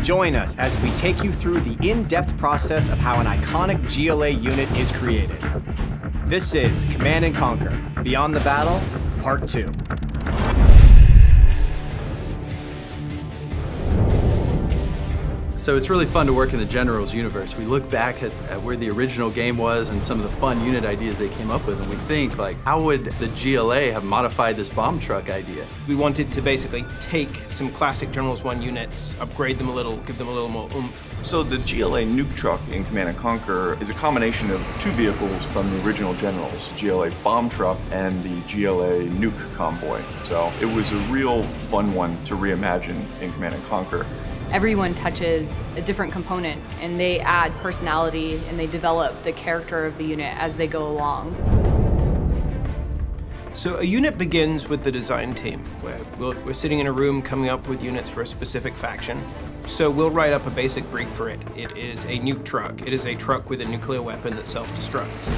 Join us as we take you through the in-depth process of how an iconic GLA unit is created. This is Command & Conquer, Beyond the Battle, Part 2. So it's really fun to work in the Generals universe. We look back at where the original game was and some of the fun unit ideas they came up with, and we think, like, how would the GLA have modified this bomb truck idea? We wanted to basically take some classic Generals 1 units, upgrade them a little, give them a little more oomph. So the GLA nuke truck in Command & Conquer is a combination of two vehicles from the original Generals, GLA bomb truck and the GLA nuke convoy. So it was a real fun one to reimagine in Command & Conquer. Everyone touches a different component, and they add personality, and they develop the character of the unit as they go along. So a unit begins with the design team, where we're sitting in a room coming up with units for a specific faction. So we'll write up a basic brief for it. It is a nuke truck. It is a truck with a nuclear weapon that self-destructs.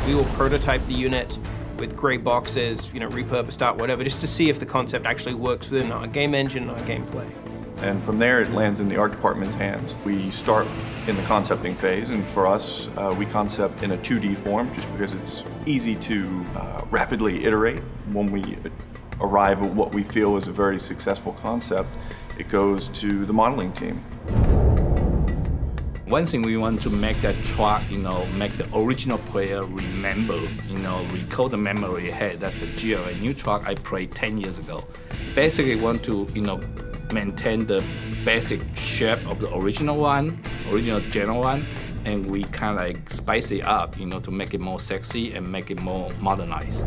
We will prototype the unit with gray boxes, repurposed art, whatever, just to see if the concept actually works within our game engine and our gameplay. And from there, it lands in the art department's hands. We start in the concepting phase, and for us, we concept in a 2D form just because it's easy to rapidly iterate. When we arrive at what we feel is a very successful concept, it goes to the modeling team. One thing we want to make that truck, make the original player remember, recall the memory, hey, that's a GLA new truck I played 10 years ago. Basically want to, maintain the basic shape of the original general one, and we kind of like spice it up, to make it more sexy and make it more modernized.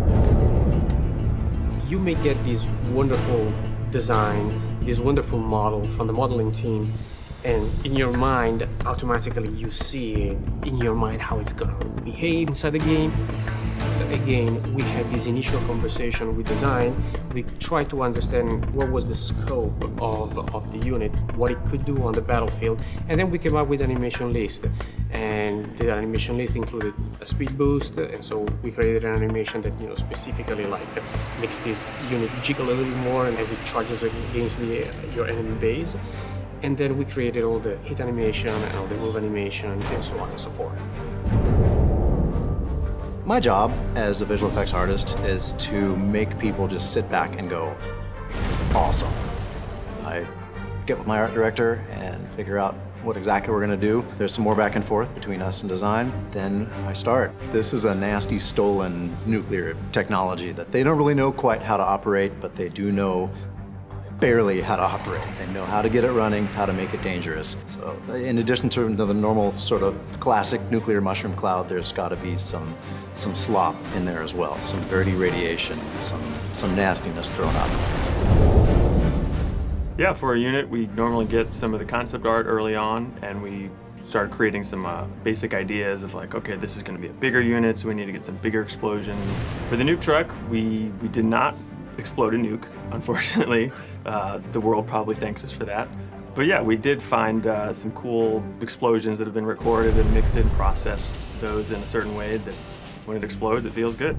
You may get this wonderful design, this wonderful model from the modeling team, and in your mind, automatically you see it in your mind how it's gonna behave inside the game. Again, we had this initial conversation with design. We tried to understand what was the scope of the unit, what it could do on the battlefield, and then we came up with an animation list. And the animation list included a speed boost, and so we created an animation that specifically makes this unit jiggle a little bit more and as it charges against your enemy base. And then we created all the hit animation and all the move animation and so on and so forth. My job as a visual effects artist is to make people just sit back and go, awesome. I get with my art director and figure out what exactly we're going to do. There's some more back and forth between us and design. Then I start. This is a nasty stolen nuclear technology that they don't really know quite how to operate, but they do know barely how to operate. They know how to get it running, how to make it dangerous. So in addition to the normal sort of classic nuclear mushroom cloud, there's got to be some slop in there as well. Some dirty radiation, some nastiness thrown up. Yeah, for a unit, we normally get some of the concept art early on, and we started creating some basic ideas of like, okay, this is going to be a bigger unit, so we need to get some bigger explosions. For the nuke truck, we did not explode a nuke, unfortunately. The world probably thanks us for that. But yeah, we did find some cool explosions that have been recorded and mixed and processed those in a certain way that when it explodes, it feels good.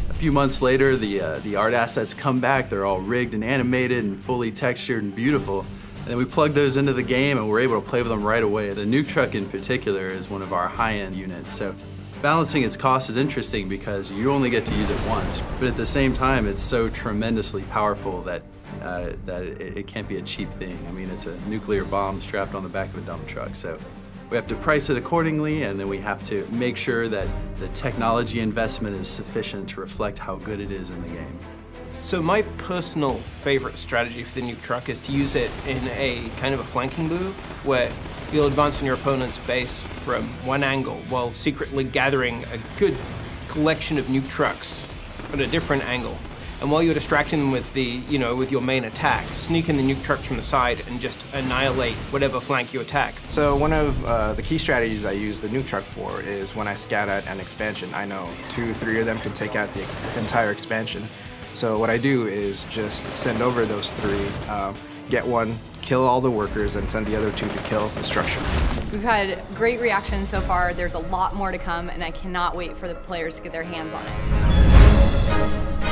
A few months later, the art assets come back. They're all rigged and animated and fully textured and beautiful. And then we plug those into the game and we're able to play with them right away. The nuke truck in particular is one of our high-end units. So balancing its cost is interesting because you only get to use it once, but at the same time, it's so tremendously powerful that it can't be a cheap thing. I mean, it's a nuclear bomb strapped on the back of a dump truck, so we have to price it accordingly, and then we have to make sure that the technology investment is sufficient to reflect how good it is in the game. So my personal favorite strategy for the nuke truck is to use it in a kind of a flanking move, where you'll advance on your opponent's base from one angle while secretly gathering a good collection of nuke trucks at a different angle. And while you're distracting them with with your main attack, sneak in the nuke trucks from the side and just annihilate whatever flank you attack. So one of the key strategies I use the nuke truck for is when I scout out an expansion, I know 2, 3 of them can take out the entire expansion. So what I do is just send over those 3, get one, kill all the workers, and send the other 2 to kill the structure. We've had great reaction so far. There's a lot more to come, and I cannot wait for the players to get their hands on it.